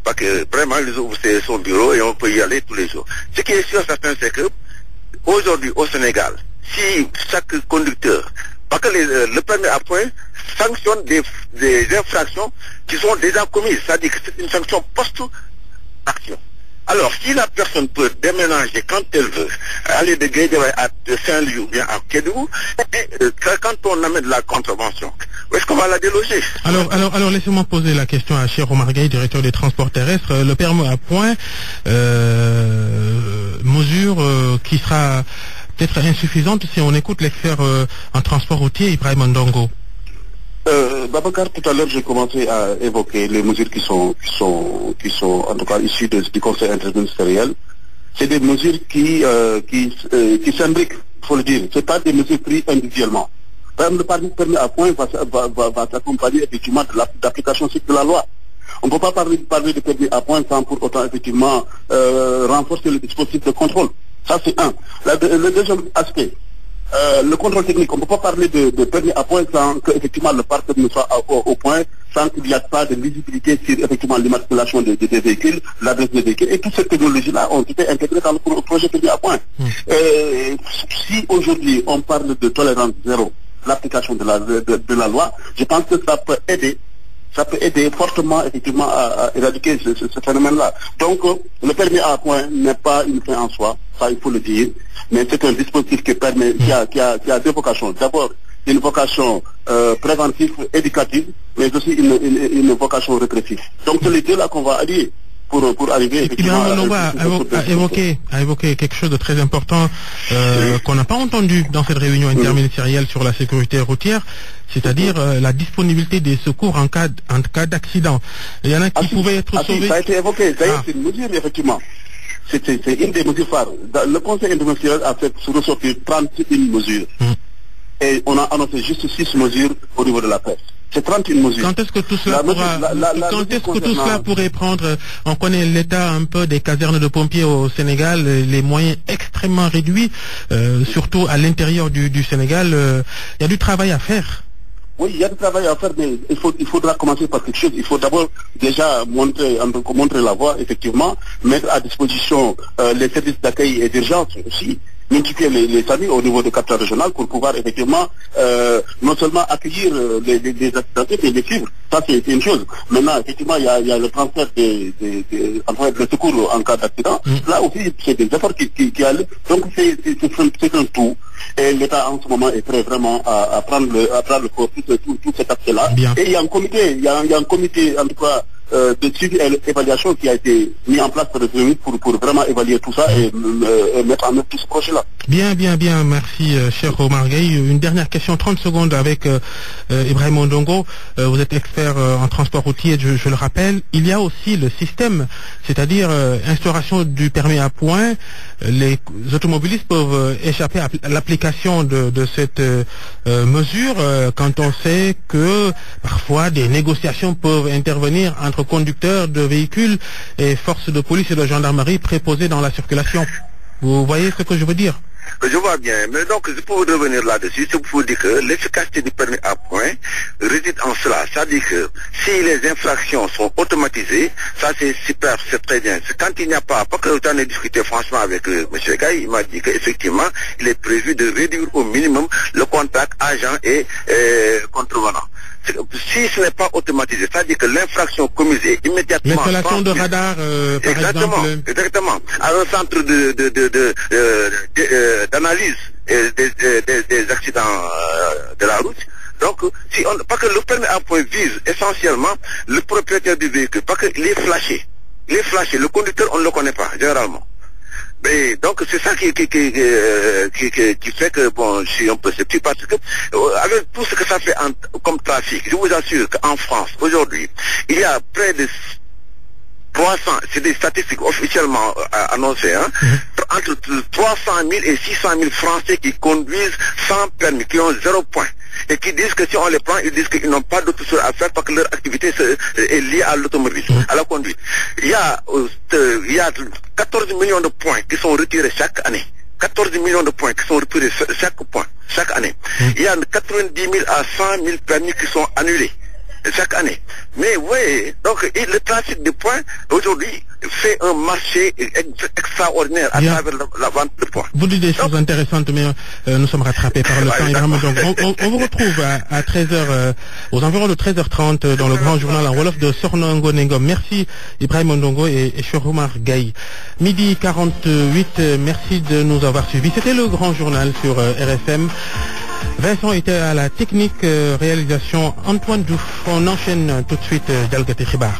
Parce que vraiment, il ouvre son bureau et on peut y aller tous les jours. Ce qui est sûr certain, c'est que aujourd'hui au Sénégal, si chaque conducteur, parce que le permis à point sanctionne des infractions qui sont déjà commises, c'est-à-dire que c'est une sanction post-action. Alors, si la personne peut déménager quand elle veut, aller de Guédiawaye à Saint-Louis ou bien à Kédougou, quand on amène la contravention, où est-ce qu'on va la déloger? Alors laissez-moi poser la question à Cheikh Omar Gueye, directeur des transports terrestres. Le permis à point, mesure qui sera peut-être insuffisante si on écoute l'expert en transport routier, Ibrahim Ndongo. Babacar, tout à l'heure, j'ai commencé à évoquer les mesures qui sont en tout cas issues du Conseil interministériel. C'est des mesures qui s'imbriquent, il faut le dire. C'est pas des mesures prises individuellement. Par exemple, le permis à point va s'accompagner effectivement de l'application stricte de la loi. On ne peut pas parler de permis à point sans pour autant effectivement renforcer le dispositif de contrôle. Ça, c'est un. Le deuxième aspect, le contrôle technique, on ne peut pas parler de permis à point sans que effectivement le parc ne soit au point, sans qu'il n'y ait pas de visibilité sur effectivement l'immatriculation des véhicules, l'adresse des véhicules, et toutes ces technologies-là ont été intégrées dans le projet permis à point. Si aujourd'hui on parle de tolérance zéro, l'application de la loi, je pense que ça peut aider fortement effectivement à éradiquer ce phénomène-là. Donc le permis à point n'est pas une fin en soi, ça il faut le dire, mais c'est un dispositif qui permet, qui a deux vocations. D'abord une vocation préventive, éducative, mais aussi une vocation répressive. Donc c'est les deux là qu'on va allier pour arriver effectivement à évoquer quelque chose de très important qu'on n'a pas entendu dans cette réunion interministérielle sur la sécurité routière, c'est-à-dire la disponibilité des secours en cas d'accident. Il y en a qui pouvaient être sauvés. Ça a été évoqué, d'ailleurs c'est une mesure effectivement. C'est une des mesures phares. Le Conseil interministériel a fait ressortir 31 mesures. Et on a annoncé juste 6 mesures au niveau de la presse. C'est 31 mesures. Quand est-ce que tout cela pourrait prendre? On connaît l'état un peu des casernes de pompiers au Sénégal, les moyens extrêmement réduits, surtout à l'intérieur du Sénégal. Il y a du travail à faire. Oui, il y a du travail à faire, mais il faudra commencer par quelque chose. Il faut d'abord déjà montrer la voie, effectivement, mettre à disposition les services d'accueil et d'urgence aussi, multiplier les familles au niveau de capitale régionale pour pouvoir effectivement non seulement accueillir les accidentés, mais les suivre. Ça, c'est une chose. Maintenant, effectivement, il y a le transfert des secours en cas d'accident. Là aussi, c'est des efforts qui allent. Donc, c'est un tout. Et l'État, en ce moment, est prêt vraiment à prendre le corps, tout cet aspect-là. Et il y a un comité, en tout cas, de suivi et d'évaluation qui a été mis en place par le Premier ministre pour vraiment évaluer tout ça et mettre en œuvre tout ce projet-là. Bien, merci cher Omar Gueye. Une dernière question, 30 secondes avec Ibrahim Ndongo. Vous êtes expert en transport routier, je le rappelle. Il y a aussi le système, c'est-à-dire instauration du permis à point. Les automobilistes peuvent échapper à l'application de cette mesure quand on sait que parfois des négociations peuvent intervenir entre conducteurs de véhicules et forces de police et de gendarmerie préposées dans la circulation. Vous voyez ce que je veux dire? Je vois bien, mais donc je peux revenir là-dessus, c'est pour vous dire que l'efficacité du permis à point réside en cela, c'est-à-dire que si les infractions sont automatisées, ça c'est super, c'est très bien. C'est quand il n'y a pas, parce que j'en ai discuté franchement avec M. Gaye, il m'a dit qu'effectivement il est prévu de réduire au minimum le contact agent et contrevenant. si ce n'est pas automatisé, c'est-à-dire que l'infraction commise est immédiatement... L'installation de radar, par exactement, exemple. Exactement. À un centre d'analyse des accidents de la route. Donc, parce que le permis à point vise essentiellement le propriétaire du véhicule, parce qu'il est flashé. Il est flashé. Le conducteur, on ne le connaît pas, généralement. Mais donc c'est ça qui fait que bon, je suis un peu sceptique parce que avec tout ce que ça fait comme trafic, je vous assure qu'en France aujourd'hui, il y a près de 300, c'est des statistiques officiellement annoncées, hein, entre 300 000 et 600 000 Français qui conduisent sans permis, qui ont 0 point. Et qui disent que si on les prend, ils disent qu'ils n'ont pas d'autre chose à faire parce que leur activité est liée à l'automobile, à la conduite. Il y a 14 millions de points qui sont retirés chaque année. 14 millions de points qui sont retirés chaque année. Il y a 90 000 à 100 000 permis qui sont annulés chaque année. Mais oui, donc le trafic de points aujourd'hui fait un marché extraordinaire à travers la vente de points. Vous dites des choses intéressantes, mais nous sommes rattrapés par le temps. Donc on vous retrouve à 13h, aux environs de 13h30 dans le grand journal en Wolof de Sornongo Nengom. Merci Ibrahim Ondongo et Choromar Gaye. Midi 48, merci de nous avoir suivis. C'était le grand journal sur RFM. Vincent était à la technique réalisation. Antoine Diouf. On enchaîne tout de suite Jalgati Khibar.